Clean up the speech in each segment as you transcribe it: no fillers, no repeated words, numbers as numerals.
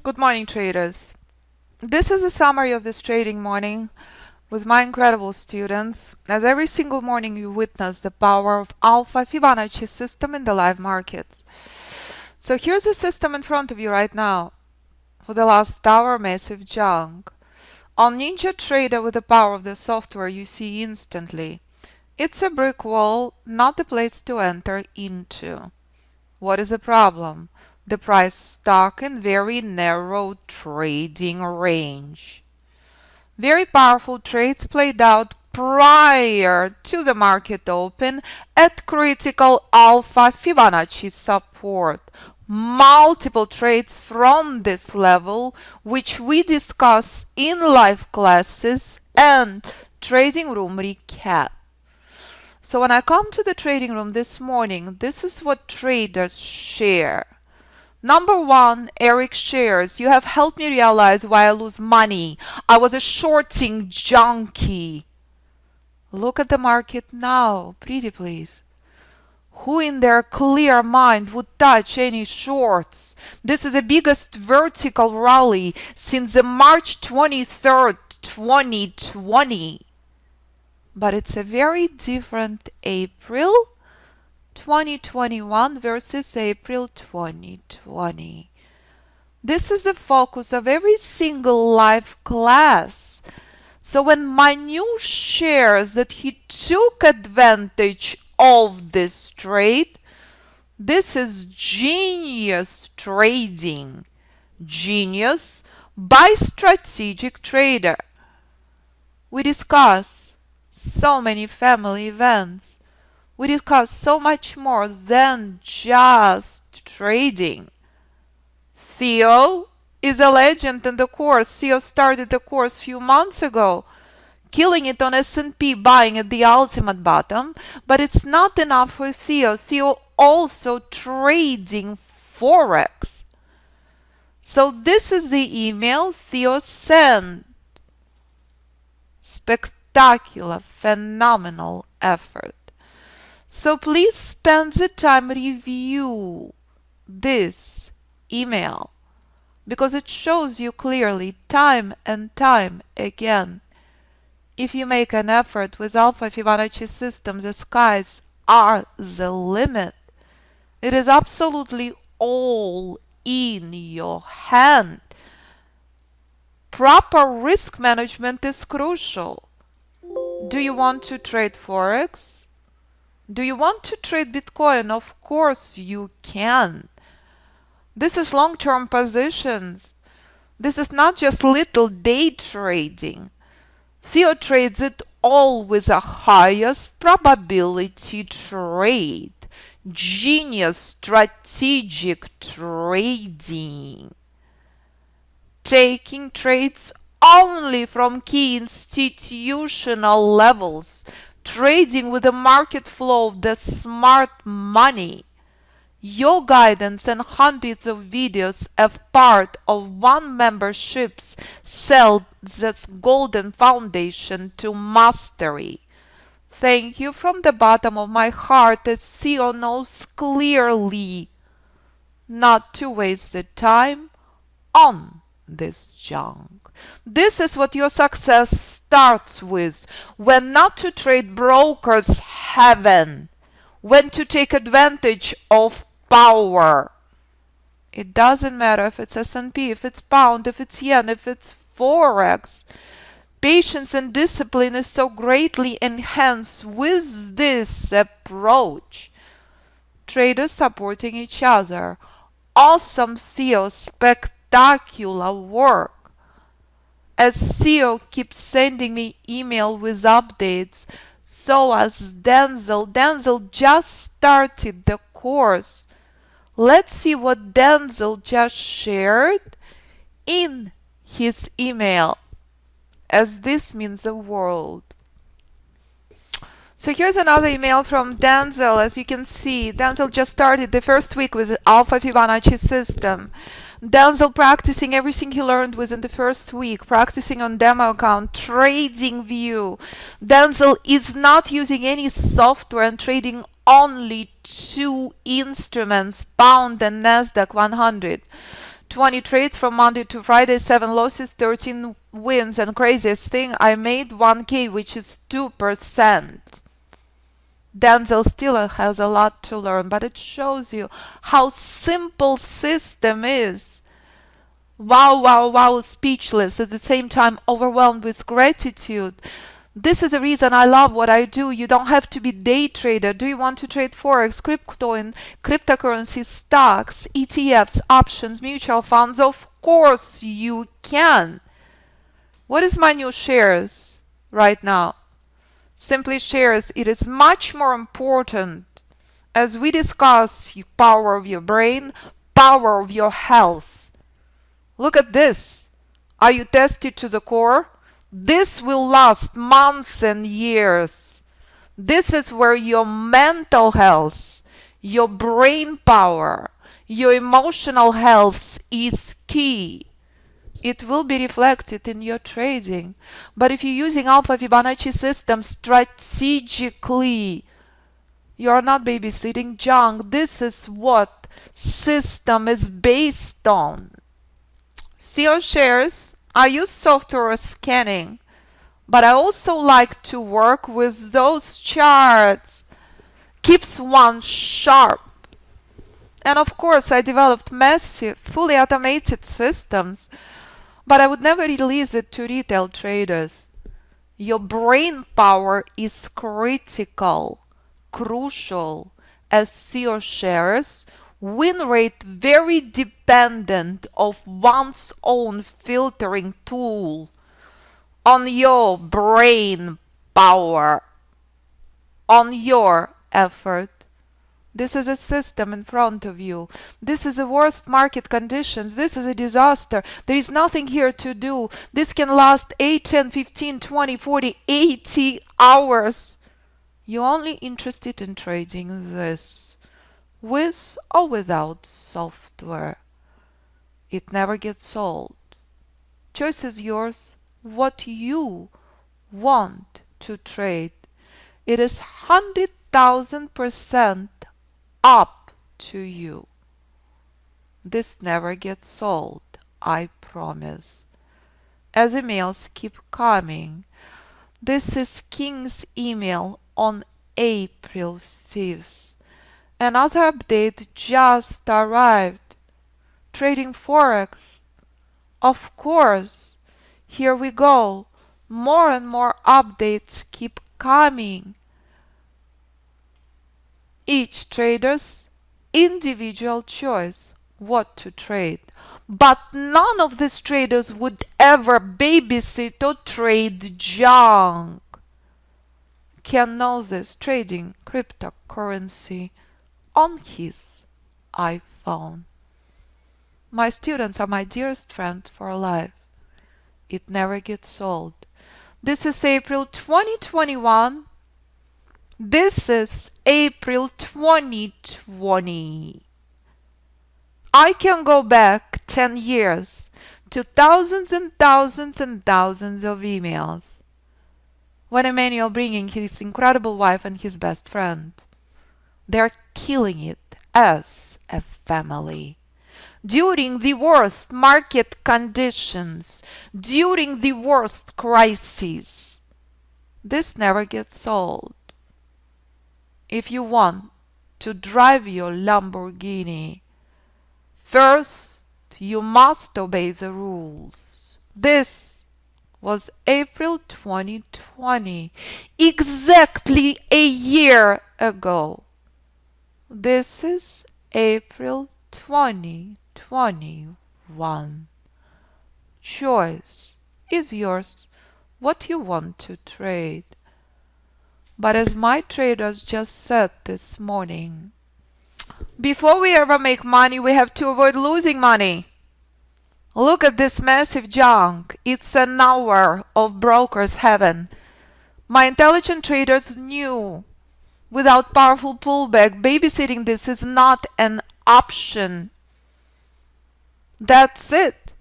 Good morning, traders. This is a summary of this trading morning with my incredible students, as every single morning you witness the power of Alpha Fibonacci system in the live market. So here's the system in front of you right now. For the last hour, massive junk. On Ninja Trader, with the power of the software, you see instantly. It's a brick wall, not the place to enter into. What is the problem? The price stuck in very narrow trading range. Very powerful trades played out prior to the market open at critical Alpha Fibonacci support. Multiple trades from this level, which we discuss in live classes and trading room recap. So when I come to the trading room this morning, this is what traders share. Number one, Eric shares, you have helped me realize why I lose money. I was a shorting junkie. Look at the market now, pretty please. Who in their clear mind would touch any shorts? This is the biggest vertical rally since the March 23rd, 2020. But it's a very different April 2021 versus April 2020. This is the focus of every single live class. So when Manu shares that he took advantage of this trade, this is genius trading. Genius by strategic trader. We discuss so many family events. We discuss so much more than just trading. Theo is a legend in the course. Theo started the course a few months ago, killing it on S&P, buying at the ultimate bottom. But it's not enough for Theo. Theo also trading Forex. So this is the email Theo sent. Spectacular, phenomenal effort. So please spend the time review this email, because it shows you clearly time and time again. If you make an effort with Alpha Fibonacci system, the skies are the limit. It is absolutely all in your hand. Proper risk management is crucial. Do you want to trade Forex? Do you want to trade Bitcoin? Of course you can. This is long-term positions. This is not just little day trading. Theo trades it all with a highest probability trade. Genius strategic trading. Taking trades only from key institutional levels. Trading with the market flow of the smart money. Your guidance and hundreds of videos as part of one membership's sell this golden foundation to mastery. Thank you from the bottom of my heart, as CEO knows clearly not to waste the time on this junk. This is what your success starts with. When not to trade brokers heaven, when to take advantage of power. It doesn't matter if it's S&P, if it's pound, if it's yen, if it's Forex. Patience and discipline is so greatly enhanced with this approach. Traders supporting each other. Awesome Theo, spectacular work. As Theo keeps sending me email with updates, so as Denzel. Denzel just started the course. Let's see what Denzel just shared in his email, as this means the world. So here's another email from Denzel. As you can see, Denzel just started the first week with Alpha Fibonacci System. Denzel practicing everything he learned within the first week, practicing on demo account, trading view. Denzel is not using any software and trading only 2 instruments, Pound and Nasdaq 100. 20 trades from Monday to Friday, 7 losses, 13 wins, and craziest thing, I made 1K, which is 2%. Denzel still has a lot to learn, but it shows you how simple system is. Wow, wow, wow, speechless, at the same time overwhelmed with gratitude. This is the reason I love what I do. You don't have to be day trader. Do you want to trade Forex, crypto and cryptocurrency, stocks, ETFs, options, mutual funds? Of course you can. What is my new shares right now? Simply shares. It is much more important, as we discussed, the power of your brain, power of your health. Look at this. Are you tested to the core? This will last months and years. This is where your mental health, your brain power, your emotional health is key. It will be reflected in your trading. But if you're using Alpha Fibonacci system strategically, you're not babysitting junk. This is what system is based on. CEO shares, I use software scanning, but I also like to work with those charts. Keeps one sharp. And of course, I developed massive, fully automated systems, but I would never release it to retail traders. Your brain power is critical, crucial, as CEO shares. Win rate very dependent of one's own filtering tool, on your brain power, on your effort. This is a system in front of you. This is the worst market conditions. This is a disaster. There is nothing here to do. This can last 8, 10, 15, 20, 40, 80 hours. You're only interested in trading this, with or without software. It never gets sold. Choice is yours. What you want to trade. It is 100,000% up to you. This never gets sold, I promise. As emails keep coming, this is King's email on April 5th. Another update just arrived. Trading Forex. Of course, here we go. More and more updates keep coming. Each trader's individual choice what to trade. But none of these traders would ever babysit or trade junk. Ken knows this, trading cryptocurrency on his iPhone. My students are my dearest friends for life. It never gets sold. This is April 2021. This is April 2020. I can go back 10 years to thousands and thousands and thousands of emails when Emmanuel bringing his incredible wife and his best friend. They're killing it as a family. During the worst market conditions, during the worst crises, this never gets sold. If you want to drive your Lamborghini, first you must obey the rules. This was April 2020, exactly a year ago. This is April 2021. Choice is yours, what you want to trade. But as my traders just said this morning, before we ever make money, we have to avoid losing money. Look at this massive junk. It's an hour of broker's heaven. My intelligent traders knew without powerful pullback, babysitting this is not an option. That's it.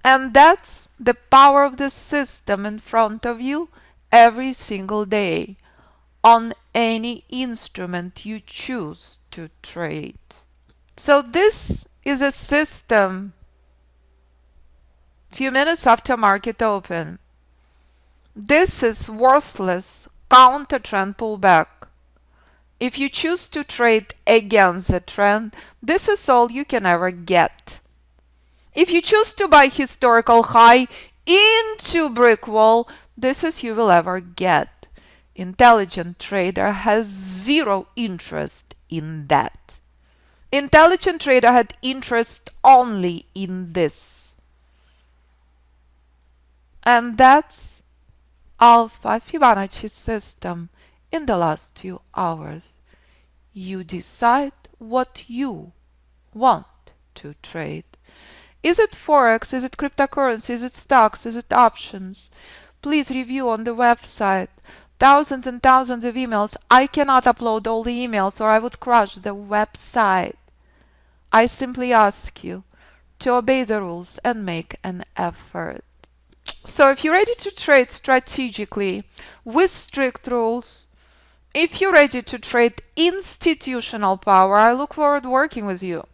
And that's the power of the system in front of you every single day on any instrument you choose to trade. So this is a system few minutes after market open. This is worthless counter trend pullback. If you choose to trade against the trend, this is all you can ever get. If you choose to buy historical high into brick wall, this is you will ever get. Intelligent trader has zero interest in that. Intelligent trader had interest only in this. And that's Alpha Fibonacci system in the last 2 hours. You decide what you want to trade. Is it Forex? Is it cryptocurrency? Is it stocks? Is it options? Please review on the website. Thousands and thousands of emails. I cannot upload all the emails or I would crash the website. I simply ask you to obey the rules and make an effort. So if you're ready to trade strategically with strict rules, if you're ready to trade institutional power, I look forward to working with you.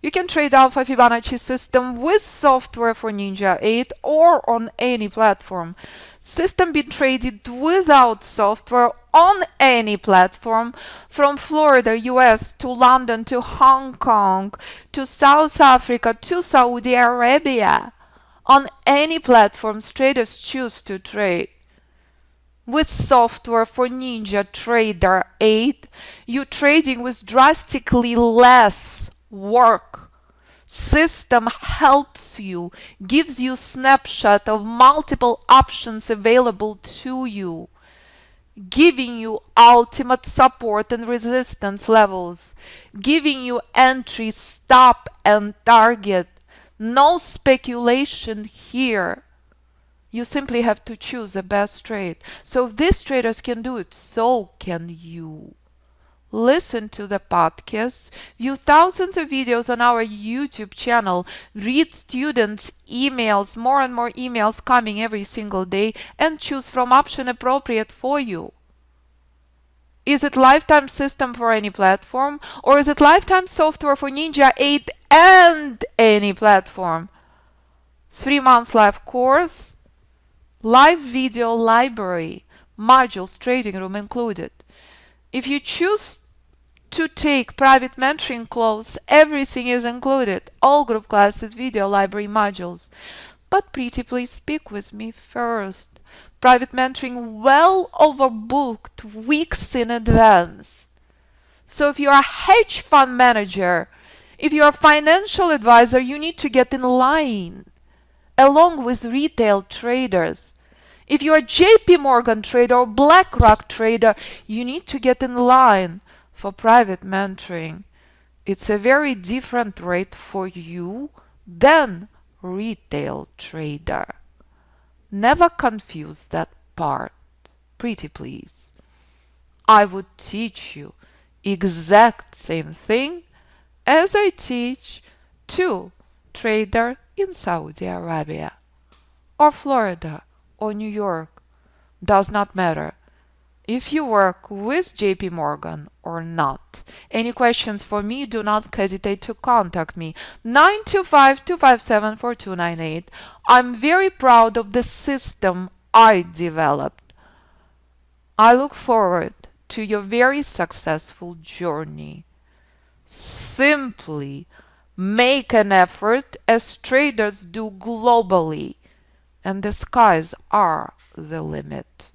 You can trade Alpha Fibonacci system with software for Ninja 8 or on any platform. System been traded without software on any platform, from Florida, US to London to Hong Kong to South Africa to Saudi Arabia. On any platform traders choose to trade. With software for Ninja Trader 8, you're trading with drastically less work. System helps you, gives you snapshot of multiple options available to you, giving you ultimate support and resistance levels, giving you entry, stop, and target. No speculation here. You simply have to choose the best trade. So if these traders can do it, so can you. Listen to the podcast, view thousands of videos on our YouTube channel, read students' emails, more and more emails coming every single day, and choose from option appropriate for you. Is it lifetime system for any platform, or is it lifetime software for Ninja 8 and any platform? 3 months live course, live video library, modules, trading room included. If you choose to take private mentoring class, everything is included. All group classes, video library, modules. But pretty please speak with me first. Private mentoring well overbooked weeks in advance. So if you're a hedge fund manager, if you're a financial advisor, you need to get in line along with retail traders. If you're a JP Morgan trader or BlackRock trader, you need to get in line for private mentoring. It's a very different rate for you than retail trader. Never confuse that part. Pretty please. I would teach you exact same thing as I teach to trader in Saudi Arabia or Florida or New York. Does not matter if you work with JP Morgan or not. Any questions for me, do not hesitate to contact me. 925-257-4298. I'm very proud of the system I developed. I look forward to your very successful journey. Simply make an effort as traders do globally, and the skies are the limit.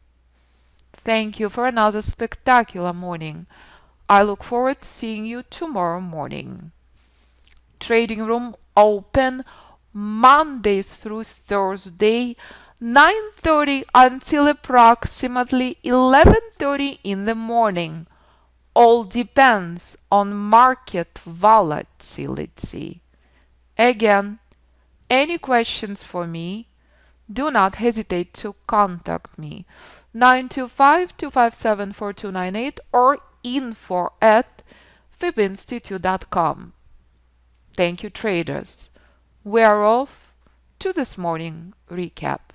Thank you for another spectacular morning. I look forward to seeing you tomorrow morning. Trading room open Monday through Thursday, 9:30 until approximately 11:30 in the morning. All depends on market volatility. Again, any questions for me, do not hesitate to contact me. 925-257-4298 or info@fibinstitute.com. Thank you, traders. We are off to this morning recap.